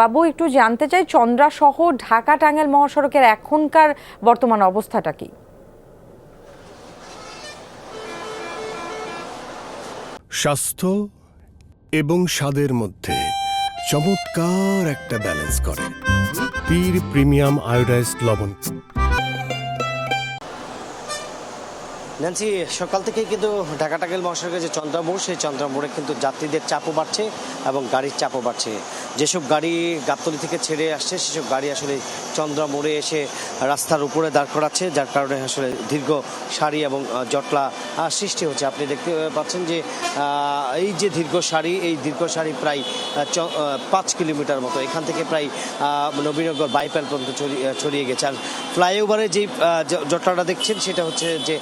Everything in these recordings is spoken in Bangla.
বাবু, একটু জানতে চাই চন্দ্রা সহ ঢাকা টাঙ্গাইল মহাসড়কের এখনকার বর্তমান অবস্থাটা কি? স্বাস্থ্য এবং স্বাদের মধ্যে চমৎকার একটা ব্যালেন্স করে পীর প্রিমিয়াম আয়োডাইজড লবণ। ন্যান্সি, সকাল থেকেই কিন্তু ঢাকা টাঙ্গাইল মহাসড়কের যে চন্দ্রা মোড়, সেই চন্দ্রা মোড়ে কিন্তু যাত্রীদের চাপও বাড়ছে এবং গাড়ির চাপও বাড়ছে। যেসব গাড়ি গাবতলী থেকে ছেড়ে আসছে সেসব গাড়ি আসলে চন্দ্রা মোড়ে এসে রাস্তার উপরে দাঁড় করাচ্ছে, যার কারণে আসলে দীর্ঘ সারি এবং জটলা সৃষ্টি হচ্ছে। আপনি দেখতে পাচ্ছেন যে এই যে দীর্ঘ সারি, এই দীর্ঘ সারি প্রায় 5 কিলোমিটার মতো, এখান থেকে প্রায় নবীনগর বাইপাল পর্যন্ত ছড়িয়ে গেছে। আর ফ্লাইওভারে যেই জটলাটা দেখছেন সেটা হচ্ছে যে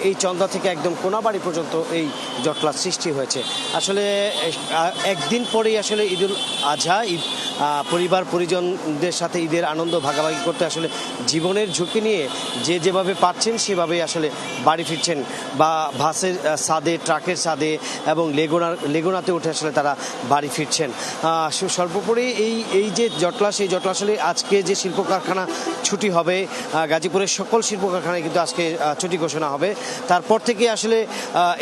এই চন্দ্রা থেকে একদম কোনাবাড়ি পর্যন্ত এই জটলা সৃষ্টি হয়েছে। আসলে একদিন পরেই আসলে ঈদুল আজহা, ঈদ পরিবার পরিজনদের সাথে ঈদের আনন্দ ভাগাভাগি করতে আসলে জীবনের ঝুঁকি নিয়ে যে যেভাবে পারছেন সেভাবেই আসলে বাড়ি ফিরছেন, বা বাসের ছাদে, ট্রাকের ছাদে এবং লেগুনাতে উঠে আসলে তারা বাড়ি ফিরছেন। সর্বোপরি এই যে জটলা, সেই জটলা আসলে আজকে যে শিল্প কারখানা ছুটি হবে, গাজীপুরের সকল শিল্প কারখানায় কিন্তু আজকে ছুটি ঘোষণা হবে। তারপর থেকে আসলে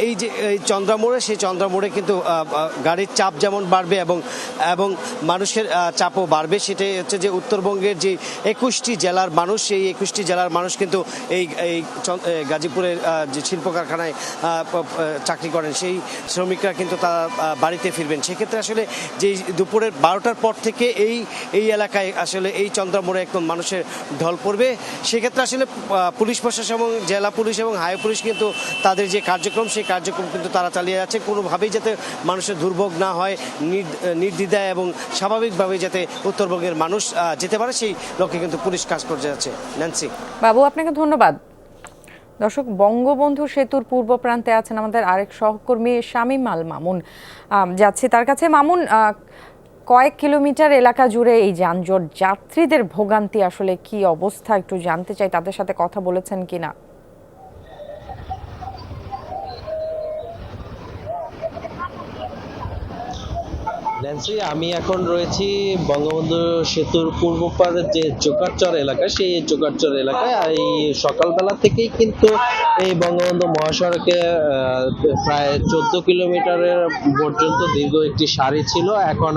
এই যে এই চন্দ্রা মোড়ে, সেই চন্দ্রা মোড়ে কিন্তু গাড়ির চাপ যেমন বাড়বে এবং মানুষের চাপও বাড়বে। সেটাই হচ্ছে যে উত্তরবঙ্গের যে 21টি জেলার মানুষ, সেই 21টি জেলার মানুষ কিন্তু এই গাজীপুরের যে শিল্প কারখানায় চাকরি করেন, সেই শ্রমিকরা কিন্তু তারা বাড়িতে ফিরবেন। সেক্ষেত্রে আসলে যে দুপুরের 12টার পর থেকে এই এলাকায় আসলে এই চন্দ্রা মোড়ে একদম মানুষের ঢল পড়বে। সেক্ষেত্রে আসলে পুলিশ প্রশাসন এবং জেলা পুলিশ এবং হাই পুলিশ কিন্তু তাদের যে কার্যক্রম, সেই কার্যক্রম কিন্তু তারা চালিয়ে যাচ্ছে, কোনোভাবেই যাতে মানুষের দুর্ভোগ না হয়, নির্দ্বিধায় এবং স্বাভাবিকভাবেই যাতে উত্তরবঙ্গের মানুষ যেতে পারে, সেই লক্ষ্যে কিন্তু পুলিশ কাজ করে যাচ্ছে। ন্যান্সি। বাবু, আপনাকে ধন্যবাদ। দর্শক, বঙ্গবন্ধু সেতুর পূর্ব প্রান্তে আছেন আমাদের আরেক সহকর্মী শামীম আল মামুন, যাচ্ছি তার কাছে। মামুন, কয়েক কিলোমিটার এলাকা জুড়ে এই যানজট, যাত্রীদের ভোগান্তি আসলে কি অবস্থা একটু জানতে চাই, তাদের সাথে কথা বলেছেন কিনা? ন্যান্সি, আমি এখন রয়েছি বঙ্গবন্ধু সেতুর পূর্ব পাড়ের যে জোকারচর এলাকা, সেই জোকারচর এলাকায়। আর এই সকালবেলা থেকেই কিন্তু এই বঙ্গবন্ধু মহাসড়কে প্রায় 14 কিলোমিটারের পর্যন্ত দীর্ঘ একটি সারি ছিল। এখন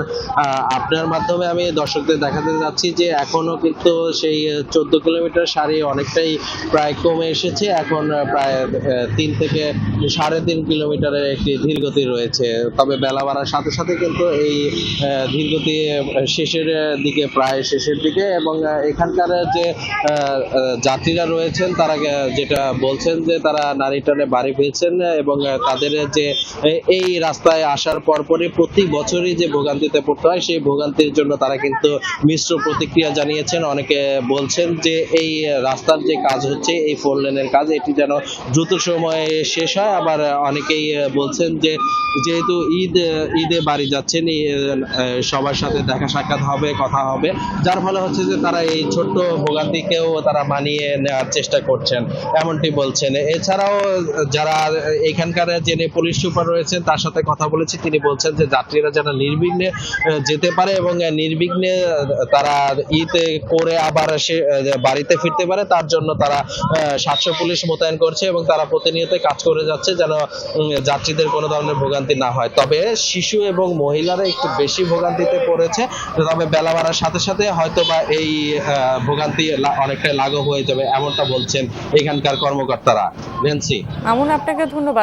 আপনার মাধ্যমে আমি দর্শকদের দেখাতে যাচ্ছি যে এখনো কিন্তু সেই 14 কিলোমিটার সারি অনেকটাই প্রায় কমে এসেছে। এখন প্রায় 3 থেকে 3.5 কিলোমিটারের একটি ধীরগতি রয়েছে। তবে বেলা বাড়ার সাথে সাথে কিন্তু এই ধীরগতি শেষের দিকে, প্রায় শেষের দিকে। এবং এখানকার যে যাত্রীরা রয়েছেন তারা যেটা বলছেন যে তারা নারী টানে বাড়ি ফিরছেন, এবং তাদের যে এই রাস্তায় আসার পরপরই প্রতি বছরই যে ভোগান্তিতে পড়তে হয়, সেই ভোগান্তির জন্য তারা কিন্তু মিশ্র প্রতিক্রিয়া জানিয়েছেন। অনেকে বলছেন যে এই রাস্তার যে কাজ হচ্ছে, এই 4 লেনের কাজ, এটি যেন দ্রুত সময়ে শেষ হয়। আবার অনেকেই বলছেন যে যেহেতু ঈদে বাড়ি যাচ্ছেন, সবার সাথে দেখা সাক্ষাৎ হবে, কথা হবে, যার ফলে হচ্ছে যে তারা এই ছোট্ট ভোগান্তিকেও তারা মানিয়ে নেওয়ার চেষ্টা করছেন, এমনটি বলছেন। এছাড়াও যারা এখানকার যিনি পুলিশ সুপার রয়েছেন তার সাথে কথা বলেছি, তিনি বলছেন যে যাত্রীরা যেন নির্বিঘ্নে যেতে পারে এবং নির্বিঘ্নে তারা ঈদ করে আবার সে বাড়িতে ফিরতে পারে, তার জন্য তারা 700 পুলিশ মোতায়েন করছে এবং তারা প্রতিনিয়ত কাজ করে যাচ্ছে যেন যাত্রীদের কোনো ধরনের ভোগান্তি না হয়। তবে শিশু এবং মহিলারা একটু বেশি ভোগান্তিতে পড়েছে, তবে বেলা বাড়ার সাথে সাথে হয়তো বা এই ভোগান্তি অনেকটাই লাঘব হয়ে যাবে, এমনটা বলছেন এখানকার কর্মকর্তারা। ন্যান্সি। মামুন, আপনাকে ধন্যবাদ।